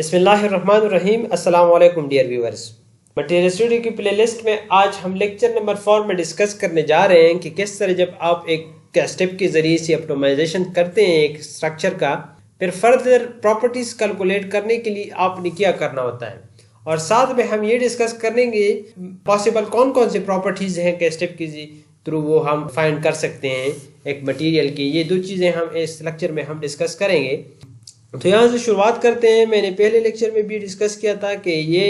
बिस्मिल्लाहिर्रहमानिर्रहीम। अस्सलाम वालेकुम डियर व्यूअर्स। मटेरियल स्टूडियो की प्लेलिस्ट में आज हम लेक्चर नंबर 4 में डिस्कस करने जा रहे हैं कि किस तरह जब आप एक स्टेप के ज़रिए से ऑप्टिमाइजेशन करते हैं एक स्ट्रक्चर का, फिर फर्दर प्रॉपर्टीज़ कैलकुलेट करने के लिए आपने क्या करना होता है। और साथ में हम ये डिस्कस करेंगे पॉसिबल कौन कौन से प्रॉपर्टीज़ हैं के स्टेप के थ्रू वो हम फाइंड कर सकते हैं एक मटेरियल की। ये दो चीज़ें हम इस लेक्चर में हम डिस्कस करेंगे। तो यहाँ से शुरुआत करते हैं। मैंने पहले लेक्चर में भी डिस्कस किया था कि ये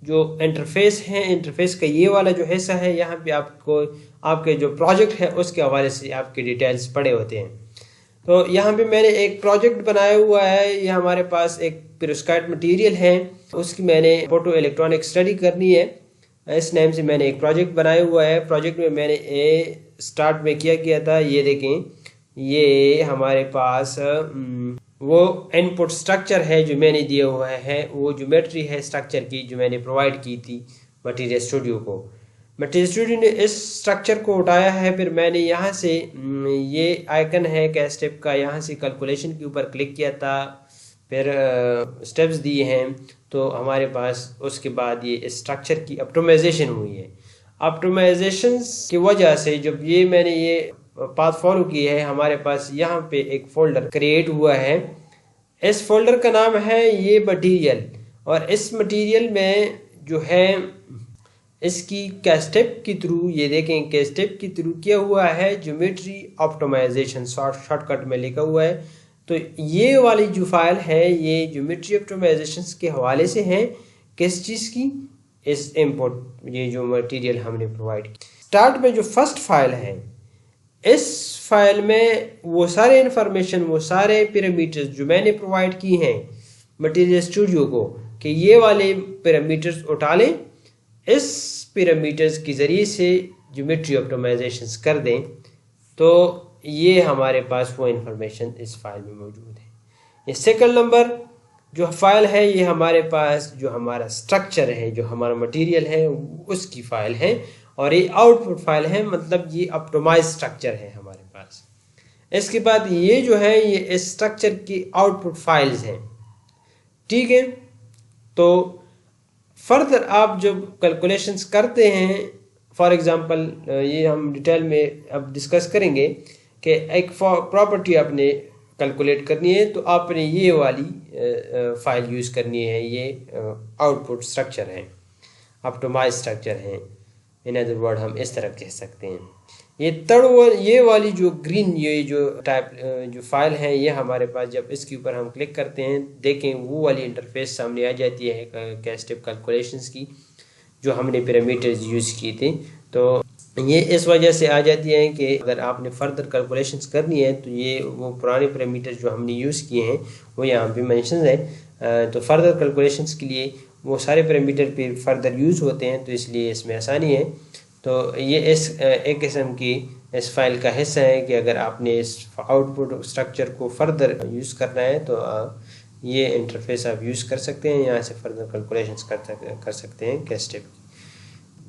जो इंटरफेस है, इंटरफेस का ये वाला जो हिस्सा है, यहाँ पे आपको आपके जो प्रोजेक्ट है उसके हवाले से आपके डिटेल्स पड़े होते हैं। तो यहाँ पे मैंने एक प्रोजेक्ट बनाया हुआ है। ये हमारे पास एक पेरोस्काइट मटेरियल है, उसकी मैंने फोटो इलेक्ट्रॉनिक स्टडी करनी है। इस नेम से मैंने एक प्रोजेक्ट बनाया हुआ है। प्रोजेक्ट में मैंने स्टार्ट में किया था, ये देखें, ये हमारे पास वो इनपुट स्ट्रक्चर है जो मैंने दिया हुआ है, वो ज्योमेट्री है स्ट्रक्चर की जो मैंने प्रोवाइड की थी मटेरियल स्टूडियो को। मटेरियल स्टूडियो ने इस स्ट्रक्चर को उठाया है। फिर मैंने यहाँ से ये आइकन है क्या स्टेप का, यहाँ से कैलकुलेशन के ऊपर क्लिक किया था, फिर स्टेप्स दिए हैं। तो हमारे पास उसके बाद ये स्ट्रक्चर की ऑप्टिमाइजेशन हुई है। ऑप्टिमाइजेशन की वजह से जब ये मैंने ये पाथ फॉलो की है, हमारे पास यहाँ पे एक फोल्डर क्रिएट हुआ है। इस फोल्डर का नाम है ये मटेरियल, और इस मटेरियल में जो है इसकी कैस्टेप के थ्रू, ये देखें कैस्टेप के थ्रू किया हुआ है ज्योमेट्री ऑप्टिमाइजेशन, शॉर्टकट में लिखा हुआ है। तो ये वाली जो फाइल है ये ज्योमेट्री ऑप्टिमाइजेशन के हवाले से है। किस चीज़ की? इस इनपुट ये जो मटेरियल हमने प्रोवाइड की। स्टार्ट में जो फर्स्ट फाइल है, इस फाइल में वो सारे इंफॉर्मेशन, वो सारे पैरामीटर्स जो मैंने प्रोवाइड की हैं मटेरियल स्टूडियो को कि ये वाले पैरामीटर्स उठा लें, इस पैरामीटर्स के ज़रिए से ज्योमेट्री ऑप्टिमाइजेशन कर दें। तो ये हमारे पास वो इंफॉर्मेशन इस फाइल में मौजूद है। ये सेकंड नंबर जो फाइल है, ये हमारे पास जो हमारा स्ट्रक्चर है, जो हमारा मटेरियल है, उसकी फाइल है। और ये आउटपुट फाइल है, मतलब ये ऑप्टिमाइज स्ट्रक्चर है हमारे पास। इसके बाद ये जो है ये इस स्ट्रक्चर की आउटपुट फाइल्स हैं, ठीक है। तो फर्दर आप जब कैलकुलेशंस करते हैं, फॉर एग्जांपल ये हम डिटेल में अब डिस्कस करेंगे कि एक प्रॉपर्टी आपने कैलकुलेट करनी है तो आपने ये वाली फाइल यूज़ करनी है। ये आउटपुट स्ट्रक्चर है, ऑप्टिमाइज स्ट्रक्चर है, इन अदर वर्ड हम इस तरह कह सकते हैं। ये वाली जो ग्रीन ये जो टाइप जो फाइल है, ये हमारे पास जब इसके ऊपर हम क्लिक करते हैं, देखें वो वाली इंटरफेस सामने आ जाती है कैस्टेप कैलकुलेशंस की जो हमने पैरामीटर्स यूज़ किए थे। तो ये इस वजह से आ जाती है कि अगर आपने फर्दर कैलकुलेशंस करनी है तो ये वो पुराने पैरामीटर्स जो हमने यूज़ किए हैं वो यहाँ पे मेंशन है। तो फर्दर कैलकुलेशंस के लिए वो सारे पैरामीटर पे फर्दर यूज़ होते हैं, तो इसलिए इसमें आसानी है। तो ये इस एक किस्म की इस फाइल का हिस्सा है कि अगर आपने इस आउटपुट स्ट्रक्चर को फर्दर यूज़ करना है तो ये इंटरफेस आप यूज़ कर सकते हैं, यहाँ से फर्दर कैलकुलेशंस कर सकते हैं कैस्टेप।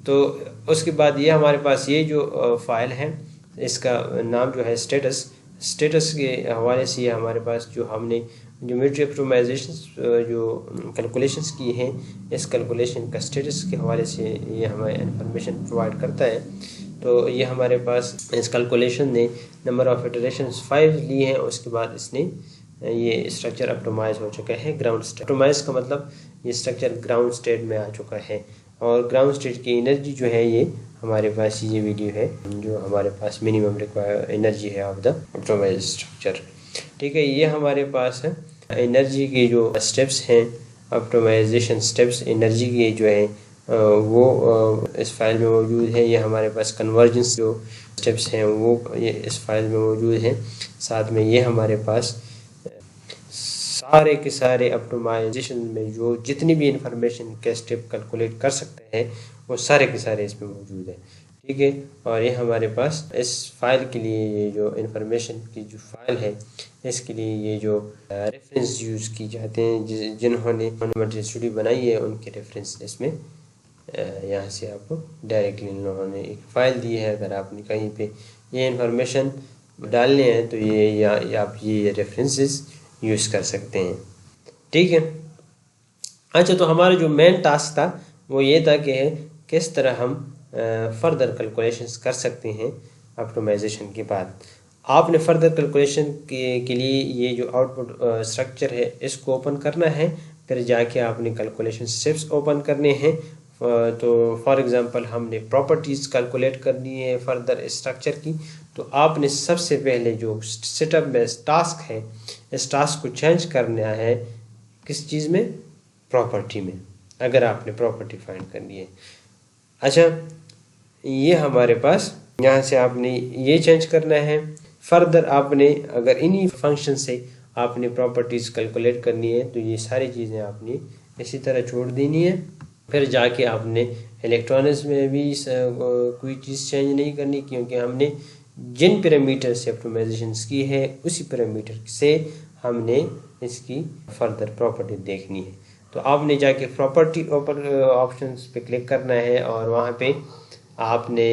तो उसके बाद ये हमारे पास ये जो फाइल है, इसका नाम जो है स्टेटस के हवाले से ये हमारे पास जो हमने ज्योमेट्री ऑप्टिमाइजेशन जो कैलकुलेशंस की हैं, इस कैलकुलेशन का स्टेटस के हवाले से ये हमें इंफॉर्मेशन प्रोवाइड करता है। तो ये हमारे पास इस कैलकुलेशन ने नंबर ऑफ इटरेशंस 5 ली हैं। उसके बाद इसने ये स्ट्रक्चर ऑप्टिमाइज हो चुका है ग्राउंड स्टेट। ऑप्टिमाइज का मतलब ये स्ट्रक्चर ग्राउंड स्टेट में आ चुका है, और ग्राउंड स्टेट की एनर्जी जो है ये हमारे पास ये वीडियो है जो हमारे पास मिनिमम रिक्वायर्ड एनर्जी है ऑफ द ऑप्टिमाइज स्ट्रक्चर, ठीक है। ये हमारे पास है एनर्जी के जो स्टेप्स हैं, ऑप्टिमाइजेशन स्टेप्स एनर्जी के जो है वो इस फाइल में मौजूद है। ये हमारे पास कन्वर्जेंस जो स्टेप्स हैं वो ये इस फाइल में मौजूद हैं। साथ में ये हमारे पास सारे के सारे ऑप्टिमाइजेशन में जो जितनी भी इंफॉर्मेशन के स्टेप कैलकुलेट कर सकते हैं वो सारे के सारे इसमें मौजूद है, ठीक है। और ये हमारे पास इस फाइल के लिए ये जो इंफॉर्मेशन की जो फाइल है, इसके लिए ये जो रेफरेंस यूज़ की जाते हैं, जिन्होंने मटेरियल स्टूडियो बनाई है उनके रेफरेंस इसमें यहाँ से आपको डायरेक्टली इन लोगों ने एक फ़ाइल दी है। अगर आपने कहीं पे ये इंफॉर्मेशन डालने हैं तो ये या आप ये रेफरेंसेस यूज़ कर सकते हैं, ठीक है। अच्छा, तो हमारा जो मेन टास्क था वो ये था कि किस तरह हम फर्दर कैलकुलेशंस कर सकते हैं ऑप्टिमाइजेशन के बाद। आपने फर्दर कैलकुलेशन के लिए ये जो आउटपुट स्ट्रक्चर है इसको ओपन करना है, फिर जाके आपने कैलकुलेशन स्टेप्स ओपन करने हैं। तो फॉर एग्जांपल हमने प्रॉपर्टीज़ कैलकुलेट करनी है फर्दर स्ट्रक्चर की, तो आपने सबसे पहले जो सेटअप में टास्क है इस टास्क को चेंज करना है किस चीज़ में, प्रॉपर्टी में, अगर आपने प्रॉपर्टी फाइंड करनी है। अच्छा, ये हमारे पास यहाँ से आपने ये चेंज करना है। फर्दर आपने अगर इन्हीं फंक्शन से आपने प्रॉपर्टीज़ कैलकुलेट करनी है तो ये सारी चीज़ें आपने इसी तरह छोड़ देनी है। फिर जाके आपने इलेक्ट्रॉनिक्स में भी कोई चीज़ चेंज नहीं करनी, क्योंकि हमने जिन पैरामीटर से ऑप्टिमाइजेशन की है उसी पैरामीटर से हमने इसकी फर्दर प्रॉपर्टी देखनी है। तो आपने जाके प्रॉपर्टी ऑप्शंस पे क्लिक करना है और वहाँ पे आपने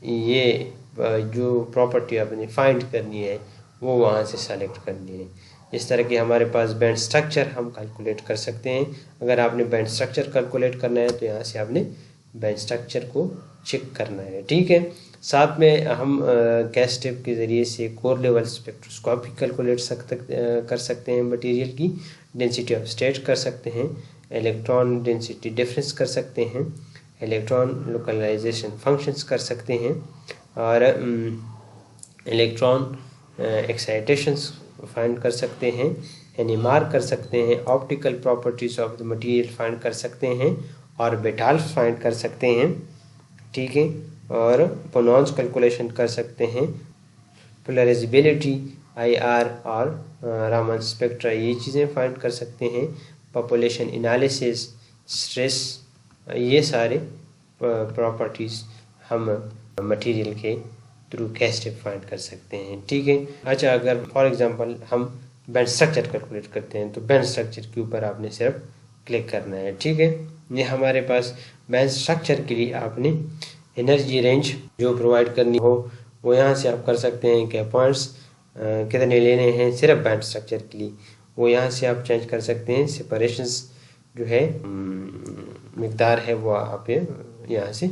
ये जो प्रॉपर्टी आपने फाइंड करनी है वो वहाँ से सेलेक्ट करनी है। इस तरह के हमारे पास बैंड स्ट्रक्चर हम कैलकुलेट कर सकते हैं। अगर आपने बैंड स्ट्रक्चर कैलकुलेट करना है तो यहाँ से आपने बैंड स्ट्रक्चर को चेक करना है, ठीक है। साथ में हम कैश स्टेप के ज़रिए से कोर लेवल स्पेक्ट्रोस्कोपी कैलकुलेट कर सकते हैं, मटेरियल की डेंसिटी ऑफ स्टेट कर सकते हैं, इलेक्ट्रॉन डेंसिटी डिफरेंस कर सकते हैं, इलेक्ट्रॉन लोकलाइजेशन फंक्शंस कर सकते हैं, और इलेक्ट्रॉन एक्साइटेशंस फाइंड कर सकते हैं, एनएमआर कर सकते हैं, optical properties of the material find कर सकते हैं, ऑर्बिटल्स फाइंड कर सकते हैं, ठीक है, और पोनॉन्स कैलकुलेशन कर सकते हैं, पोलराइजेबिलिटी, आईआर और रामन स्पेक्ट्रा ये चीज़ें फाइंड कर सकते हैं, पॉपुलेशन एनालिसिस, स्ट्रेस, ये सारे प्रॉपर्टीज़ हम मटेरियल के थ्रू कैश स्टेप फाइंड कर सकते हैं, ठीक है। अच्छा, अगर फॉर एग्जांपल हम बैंड स्ट्रक्चर कैलकुलेट करते हैं तो बैंड स्ट्रक्चर के ऊपर आपने सिर्फ क्लिक करना है, ठीक है। ये हमारे पास बैंड स्ट्रक्चर के लिए आपने एनर्जी रेंज जो प्रोवाइड करनी हो वो यहाँ से आप कर सकते हैं कि पॉइंट्स कितने लेने हैं सिर्फ बैंड स्ट्रक्चर के लिए, वो यहाँ से आप चेंज कर सकते हैं। सेपरेशंस जो है मिकदार है वो आप यहाँ से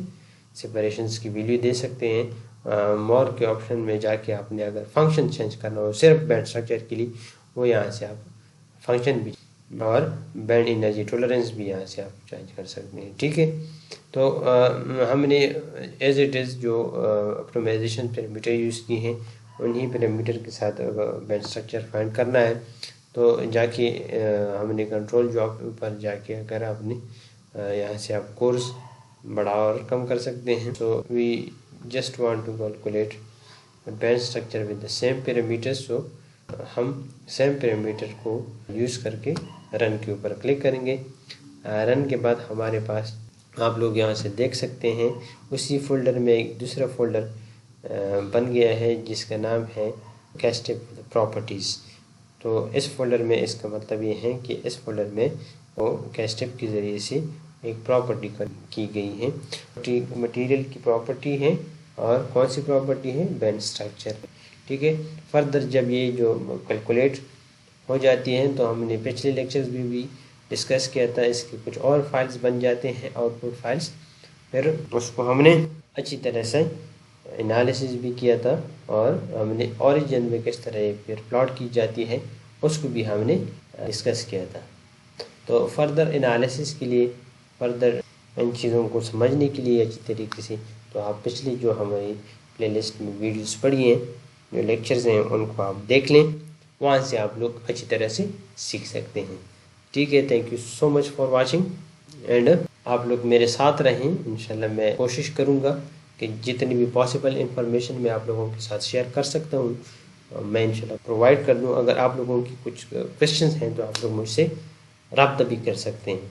सेपरेशंस की वैल्यू दे सकते हैं। मोर के ऑप्शन में जाके आपने अगर फंक्शन चेंज करना हो सिर्फ बैंड स्ट्रक्चर के लिए, वो यहाँ से आप फंक्शन भी और बैंड एनर्जी टॉलरेंस भी यहाँ से आप चेंज कर सकते हैं, ठीक है। तो हमने एज इट इज़ जो ऑप्टिमाइजेशन पैरामीटर यूज़ की हैं उन्हीं पैरामीटर के साथ बैंड स्ट्रक्चर फाइंड करना है। तो जाके हमने कंट्रोल जॉब ऊपर जाके अगर आपने यहाँ से आप कोर्स बढ़ा और कम कर सकते हैं। तो we just want to calculate band structure with the same parameters, so हम सेम पैरामीटर को यूज़ करके रन के ऊपर क्लिक करेंगे। रन के बाद हमारे पास आप लोग यहाँ से देख सकते हैं उसी फोल्डर में एक दूसरा फोल्डर बन गया है जिसका नाम है कैश स्टेप प्रॉपर्टीज़। तो इस फोल्डर में इसका मतलब ये है कि इस फोल्डर में वो कैश स्टेप के ज़रिए से एक प्रॉपर्टी की गई है, मटेरियल की प्रॉपर्टी है, और कौन सी प्रॉपर्टी है, बैंड स्ट्रक्चर, ठीक है। फर्दर जब ये जो कैलकुलेट हो जाती हैं तो हमने पिछले लेक्चर्स में भी डिस्कस किया था, इसके कुछ और फाइल्स बन जाते हैं आउटपुट फाइल्स, फिर उसको हमने अच्छी तरह से एनालिसिस भी किया था, और हमने ओरिजिन में किस तरह फिर प्लॉट की जाती है उसको भी हमने डिस्कस किया था। तो फर्दर एनालिसिस के लिए, फर्दर इन चीज़ों को समझने के लिए अच्छी तरीके से, तो आप पिछली जो हमारी प्लेलिस्ट में वीडियोस पढ़ी हैं, जो लेक्चर्स हैं, उनको आप देख लें, वहाँ से आप लोग अच्छी तरह से सीख सकते हैं, ठीक है। Thank you so much for watching, and आप लोग मेरे साथ रहें। इंशाल्लाह मैं कोशिश करूँगा कि जितनी भी पॉसिबल इंफॉर्मेशन मैं आप लोगों के साथ शेयर कर सकता हूँ मैं इंशाल्लाह प्रोवाइड कर दूँ। अगर आप लोगों की कुछ क्वेश्चंस हैं तो आप लोग मुझसे रब्ता भी कर सकते हैं।